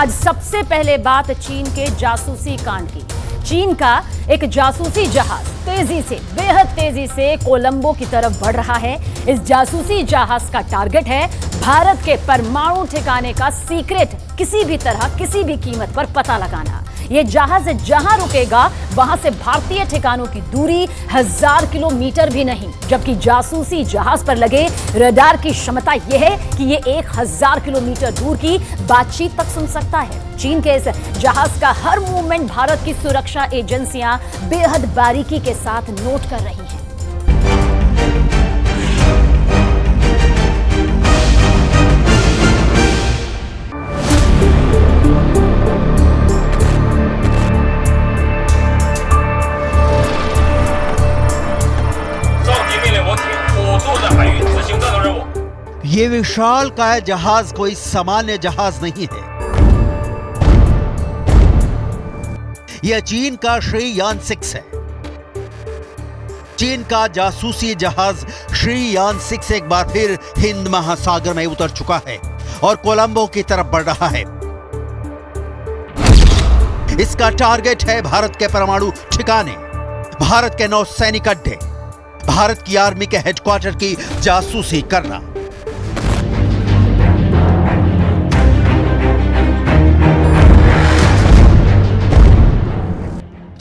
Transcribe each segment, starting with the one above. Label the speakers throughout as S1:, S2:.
S1: आज सबसे पहले बात चीन के जासूसी कांड की। चीन का एक जासूसी जहाज तेजी से, बेहद तेजी से कोलंबो की तरफ बढ़ रहा है। इस जासूसी जहाज का टारगेट है भारत के परमाणु ठिकाने का सीक्रेट किसी भी तरह, किसी भी कीमत पर पता लगाना। यह जहाज जहां रुकेगा वहां से भारतीय ठिकानों की दूरी 1000 किलोमीटर भी नहीं, जबकि जासूसी जहाज पर लगे रडार की क्षमता यह है कि यह 1000 किलोमीटर दूर की बातचीत तक सुन सकता है। चीन के इस जहाज का हर मूवमेंट भारत की सुरक्षा एजेंसियां बेहद बारीकी के साथ नोट कर रही हैं।
S2: ये विशालकाय जहाज कोई सामान्य जहाज नहीं है। यह चीन का श्री यान 6 है। चीन का जासूसी जहाज श्री यान 6 एक बार फिर हिंद महासागर में उतर चुका है और कोलंबो की तरफ बढ़ रहा है। इसका टारगेट है भारत के परमाणु ठिकाने, भारत के नौसैनिक अड्डे, भारत की आर्मी के हेडक्वार्टर की जासूसी करना।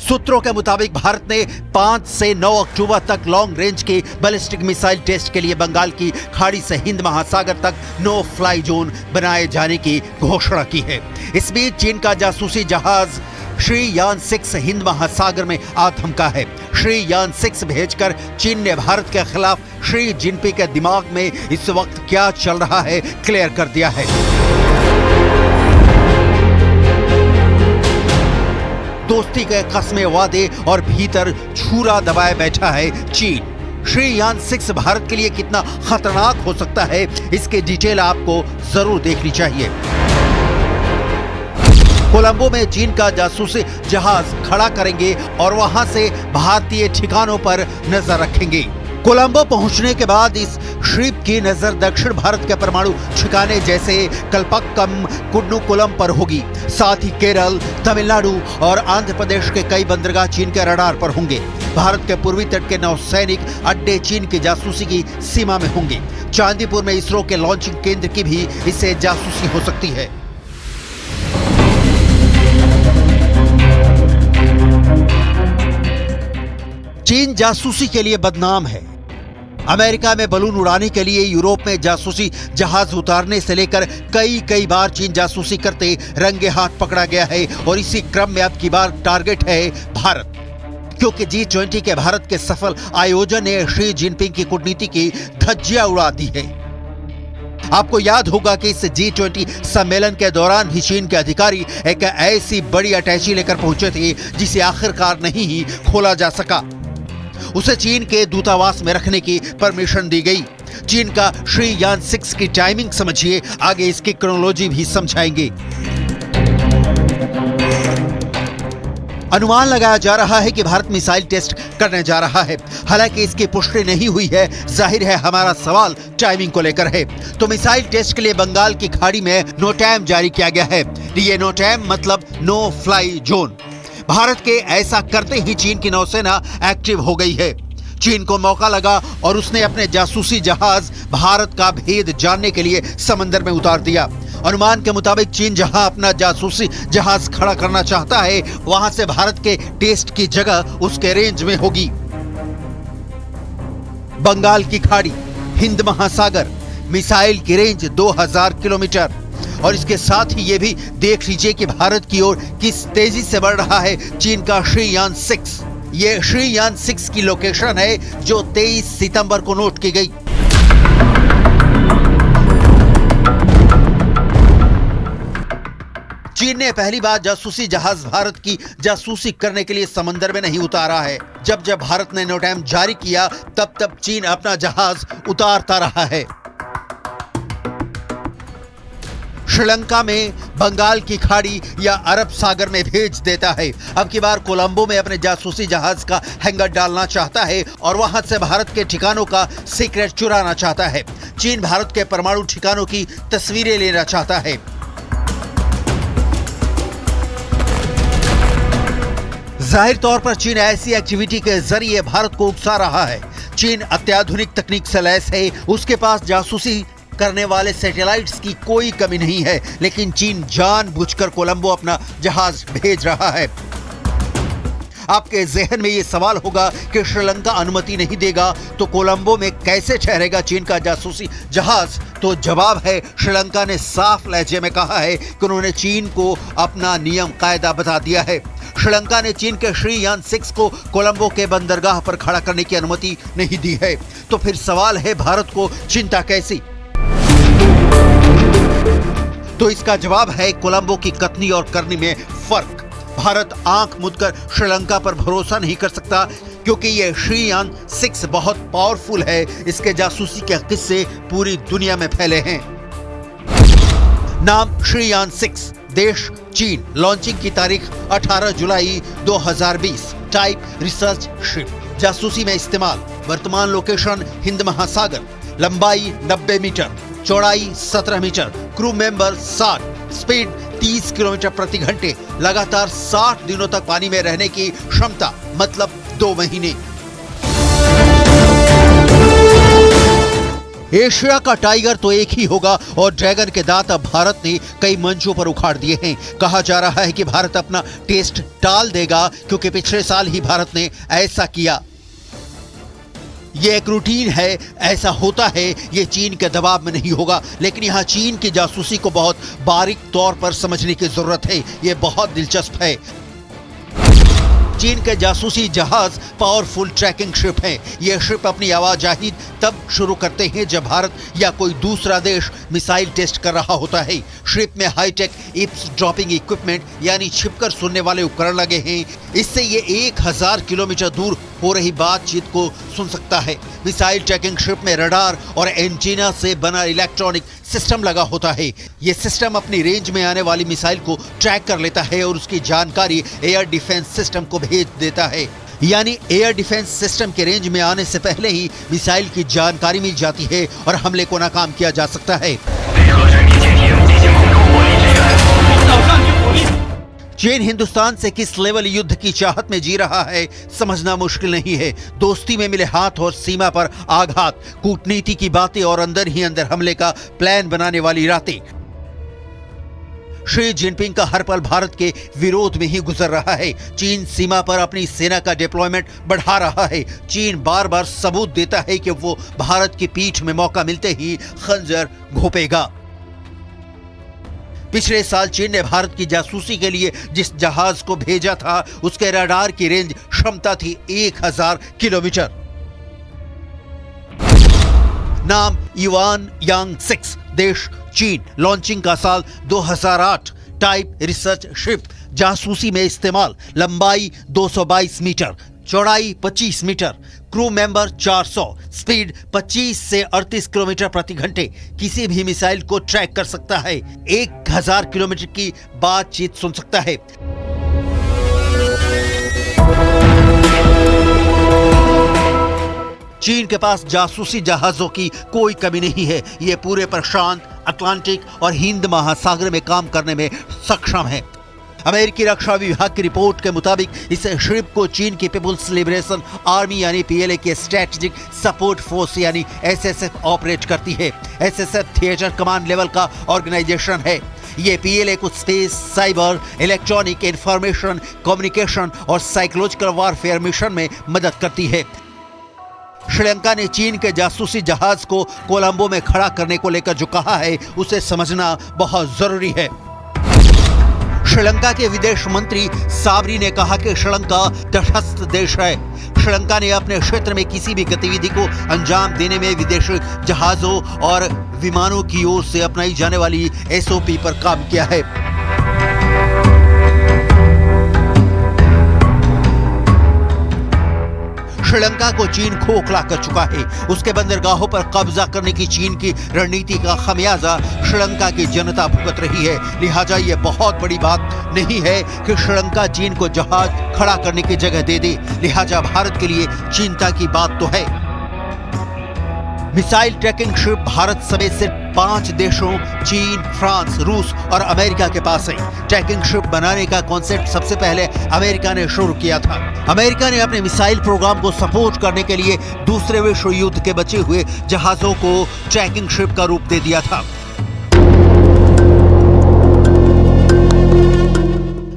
S2: सूत्रों के मुताबिक भारत ने 5 से 9 अक्टूबर तक लॉन्ग रेंज के बैलिस्टिक मिसाइल टेस्ट के लिए बंगाल की खाड़ी से हिंद महासागर तक नो फ्लाई जोन बनाए जाने की घोषणा की है। इस बीच चीन का जासूसी जहाज श्री यान 6 हिंद महासागर में आधमका है। श्री यान 6 भेजकर चीन ने भारत के खिलाफ शी जिनपिंग के दिमाग में इस वक्त क्या चल रहा है क्लियर कर दिया है। दोस्ती के कस्मे वादे और भीतर छुरा दबाए बैठा है चीन। श्री यान 6 भारत के लिए कितना खतरनाक हो सकता है, इसके डिटेल आपको जरूर देखनी चाहिए। कोलंबो में चीन का जासूसी जहाज खड़ा करेंगे और वहां से भारतीय ठिकानों पर नजर रखेंगे। कोलंबो पहुंचने के बाद इस शिप की नजर दक्षिण भारत के परमाणु ठिकाने जैसे कल्पक्कम, कुन्नुकुलम पर होगी। साथ ही केरल, तमिलनाडु और आंध्र प्रदेश के कई बंदरगाह चीन के रडार पर होंगे। भारत के पूर्वी तट के नौसैनिक अड्डे चीन की जासूसी की सीमा में होंगे। चांदीपुर में इसरो के लॉन्चिंग केंद्र की भी इससे जासूसी हो सकती है। चीन जासूसी के लिए बदनाम है। अमेरिका में बलून उड़ाने के लिए, यूरोप में जासूसी जहाज उतारने से लेकर कई बार चीन जासूसी करते रंगे हाथ पकड़ा गया है और इसी क्रम में अब की बार टारगेट है भारत, क्योंकि G20 के भारत के सफल आयोजन ने शी जिनपिंग की कूटनीति की धज्जियां उड़ा दी है। आपको याद होगा कि इस G20 सम्मेलन के दौरान भी चीन के अधिकारी एक ऐसी बड़ी अटैची लेकर पहुंचे थे जिसे आखिरकार नहीं ही खोला जा सका। उसे चीन के दूतावास में रखने की परमिशन दी गई। चीन का श्री यान 6 की टाइमिंग समझिए, आगे इसकी क्रोनोलॉजी भी समझाएंगे। अनुमान लगाया जा रहा है कि भारत मिसाइल टेस्ट करने जा रहा है। हालांकि इसकी पुष्टि नहीं हुई है। जाहिर है हमारा सवाल टाइमिंग को लेकर है। तो मिसाइल टेस्ट के लिए बंगाल की खाड़ी में नो टाइम जारी किया गया है। ये नो टाइम मतलब नो फ्लाई जोन। भारत के ऐसा करते ही चीन की नौसेना एक्टिव हो गई है। चीन को मौका लगा और उसने अपने जासूसी जहाज भारत का भेद जानने के लिए समंदर में उतार दिया। अनुमान के मुताबिक चीन जहां अपना जासूसी जहाज खड़ा करना चाहता है, वहां से भारत के टेस्ट की जगह उसके रेंज में होगी। बंगाल की खाड़ी, हिंद महासागर, मिसाइल की रेंज 2000 किलोमीटर। और इसके साथ ही ये भी देख लीजिए कि भारत की ओर किस तेजी से बढ़ रहा है चीन का श्री यान 6। ये श्री यान 6 की लोकेशन है जो 23 सितंबर को नोट की गई। चीन ने पहली बार जासूसी जहाज भारत की जासूसी करने के लिए समंदर में नहीं उतारा है। जब जब भारत ने नो टाइम जारी किया, तब तब चीन अपना जहाज उतारता रहा है। श्रीलंका में, बंगाल की खाड़ी या अरब सागर में भेज देता है। अब की बार कोलंबो में अपने जासूसी जहाज का हैंगर डालना चाहता है और वहां से भारत के ठिकानों का सीक्रेट चुराना चाहता है। चीन भारत के परमाणु ठिकानों की तस्वीरें लेना चाहता है। जाहिर तौर पर चीन ऐसी एक्टिविटी के जरिए भारत को उकसा रहा है। चीन अत्याधुनिक तकनीक से लैस है, उसके पास जासूसी करने वाले सैटेलाइट्स की कोई कमी नहीं है, लेकिन चीन जानबूझकर कोलंबो अपना जहाज भेज रहा है। आपके जहन में ये सवाल होगा कि श्रीलंका अनुमति नहीं देगा तो कोलंबो में कैसे ठहरेगा चीन का जासूसी जहाज? तो जवाब है, श्रीलंका ने साफ लहजे में कहा है कि उन्होंने चीन को अपना नियम कायदा बता दिया है। श्रीलंका ने चीन के श्रीयान 6 को कोलंबो के बंदरगाह पर खड़ा करने की अनुमति नहीं दी है। तो फिर सवाल है, भारत को चिंता कैसी? तो इसका जवाब है कोलंबो की कथनी और करनी में फर्क। भारत आंख मूंदकर श्रीलंका पर भरोसा नहीं कर सकता, क्योंकि ये श्रीयान 6 बहुत पावरफुल है। इसके जासूसी के किस्से पूरी दुनिया में फैले हैं। नाम श्रीयान 6, देश चीन, लॉन्चिंग की तारीख 18 जुलाई 2020, टाइप रिसर्च शिप, जासूसी में इस्तेमाल, वर्तमान लोकेशन हिंद महासागर, लंबाई 90 मीटर, चौड़ाई 17 metre, crew member 60, speed 30 kilometre प्रति घंटे, लगातार 60 दिनों तक पानी में रहने की क्षमता, मतलब 2 महीने। एशिया का टाइगर तो एक ही होगा और ड्रैगन के दांत अब भारत ने कई मंचों पर उखाड़ दिए हैं। कहा जा रहा है कि भारत अपना टेस्ट टाल देगा, क्योंकि पिछले साल ही भारत ने ऐसा किया। ये एक रूटीन है, ऐसा होता है, ये चीन के दबाव में नहीं होगा। लेकिन यहाँ चीन की जासूसी को बहुत बारीक तौर पर समझने की जरूरत है। ये बहुत दिलचस्प है। चीन के जासूसी जहाज पावरफुल ट्रैकिंग शिप है। ये शिप अपनी आवाजाही तब शुरू करते हैं जब भारत या कोई दूसरा देश मिसाइल टेस्ट कर रहा होता है। शिप में हाईटेक ईव्सड्रॉपिंग इक्विपमेंट यानी छिपकर सुनने वाले उपकरण लगे हैं। इससे ये 1000 किलोमीटर दूर हो रही बातचीत को सुन सकता है। मिसाइल ट्रैकिंग शिप में रडार और एंटीना से बना इलेक्ट्रॉनिक सिस्टम लगा होता है। ये सिस्टम अपनी रेंज में आने वाली मिसाइल को ट्रैक कर लेता है और उसकी जानकारी एयर डिफेंस सिस्टम को भेज देता है। यानी एयर डिफेंस सिस्टम के रेंज में आने से पहले ही मिसाइल की जानकारी मिल जाती है और हमले को नाकाम किया जा सकता है। चीन हिंदुस्तान से किस लेवल युद्ध की चाहत में जी रहा है समझना मुश्किल नहीं है। दोस्ती में मिले हाथ और सीमा पर आघात, कूटनीति की बातें और अंदर ही अंदर हमले का प्लान बनाने वाली रातें। शी जिनपिंग का हर पल भारत के विरोध में ही गुजर रहा है। चीन सीमा पर अपनी सेना का डिप्लॉयमेंट बढ़ा रहा है। चीन बार बार सबूत देता है कि वो भारत की पीठ में मौका मिलते ही खंजर घोंपेगा। पिछले साल चीन ने भारत की जासूसी के लिए जिस जहाज को भेजा था, उसके रडार की रेंज क्षमता थी 1000 किलोमीटर। नाम युआन यांग 6, देश चीन, लॉन्चिंग का साल 2008, टाइप रिसर्च शिप, जासूसी में इस्तेमाल, लंबाई 222 मीटर, चौड़ाई 25 मीटर, क्रू मेंबर 400, स्पीड 25 से 38 किलोमीटर प्रति घंटे, किसी भी मिसाइल को ट्रैक कर सकता है, 1000 किलोमीटर की बातचीत सुन सकता है। चीन के पास जासूसी जहाजों की कोई कमी नहीं है। ये पूरे प्रशांत, अटलांटिक और हिंद महासागर में काम करने में सक्षम है। अमेरिकी रक्षा विभाग की रिपोर्ट के मुताबिक इस शिप को चीन की पीपुल्स लिबरेशन आर्मी यानी पीएलए के स्ट्रेटेजिक सपोर्ट फोर्स यानी एसएसएफ ऑपरेट करती है। एसएसएफ थिएटर कमांड लेवल का ऑर्गेनाइजेशन है। ये पीएलए को space, cyber, electronic, information, communication और साइकोलॉजिकल वॉरफेयर मिशन में मदद करती है। श्रीलंका ने चीन के जासूसी जहाज को कोलंबो में खड़ा करने को लेकर जो कहा है, उसे समझना बहुत जरूरी है। श्रीलंका के विदेश मंत्री साबरी ने कहा कि श्रीलंका तटस्थ देश है। श्रीलंका ने अपने क्षेत्र में किसी भी गतिविधि को अंजाम देने में विदेशी जहाजों और विमानों की ओर से अपनाई जाने वाली एसओपी पर काम किया है। श्रीलंका को चीन खोखला कर चुका है। उसके बंदरगाहों पर कब्जा करने की चीन की रणनीति का खमियाजा श्रीलंका की जनता भुगत रही है। लिहाजा ये बहुत बड़ी बात नहीं है कि श्रीलंका चीन को जहाज खड़ा करने की जगह दे दे। लिहाजा भारत के लिए चिंता की बात तो है। मिसाइल ट्रैकिंग शिप भारत समेत सिर्फ 5 देशों चीन, फ्रांस, रूस और अमेरिका के पास है। ट्रैकिंग शिप बनाने का कॉन्सेप्ट सबसे पहले अमेरिका ने शुरू किया था। अमेरिका ने अपने मिसाइल प्रोग्राम को सपोर्ट करने के लिए दूसरे विश्व युद्ध के बचे हुए जहाजों को ट्रैकिंग शिप का रूप दे दिया था।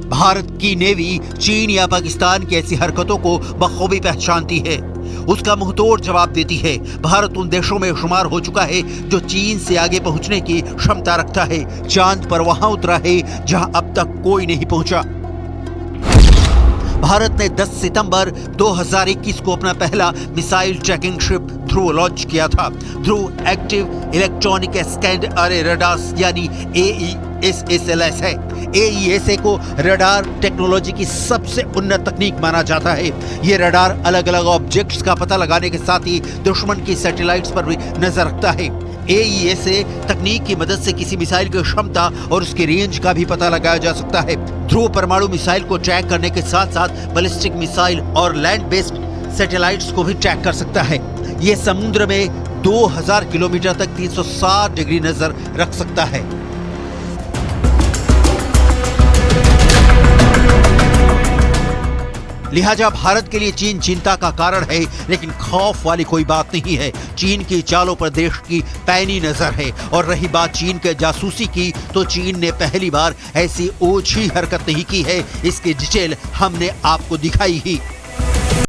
S2: भारत की नेवी चीन या पाकिस्तान की ऐसी हरकतों को बखूबी पहचानती है, उसका मुंहतोड़ जवाब देती है। भारत उन देशों में शुमार हो चुका है जो चीन से आगे पहुंचने की क्षमता रखता है। चांद पर वहां उतरा है जहां अब तक कोई नहीं पहुंचा। भारत ने 10 सितंबर 2021 को अपना पहला मिसाइल ट्रैकिंग शिप ध्रुव लॉन्च किया था। ध्रुव एक्टिव इलेक्ट्रॉनिक स्कैंड अरे रडार्स यानी AESALS है। AESA को रडार टेक्नोलॉजी की सबसे उन्नत तकनीक माना जाता है। ये रडार अलग अलग ऑब्जेक्ट्स का पता लगाने के साथ ही दुश्मन की सैटेलाइट्स पर भी नजर रखता है। AESA तकनीक की मदद से किसी मिसाइल की क्षमता और उसकी रेंज का भी पता लगाया जा सकता है। ध्रुव परमाणु मिसाइल को ट्रैक करने के साथ साथ बैलिस्टिक मिसाइल और लैंड बेस्ड सैटेलाइट्स को भी ट्रैक कर सकता है। ये समुद्र में 2000 किलोमीटर तक 360 डिग्री नजर रख सकता है। लिहाजा भारत के लिए चीन चिंता का कारण है, लेकिन खौफ वाली कोई बात नहीं है। चीन की चालों पर देश की पैनी नजर है। और रही बात चीन के जासूसी की, तो चीन ने पहली बार ऐसी ओछी हरकत नहीं की है। इसकी डिटेल हमने आपको दिखाई ही।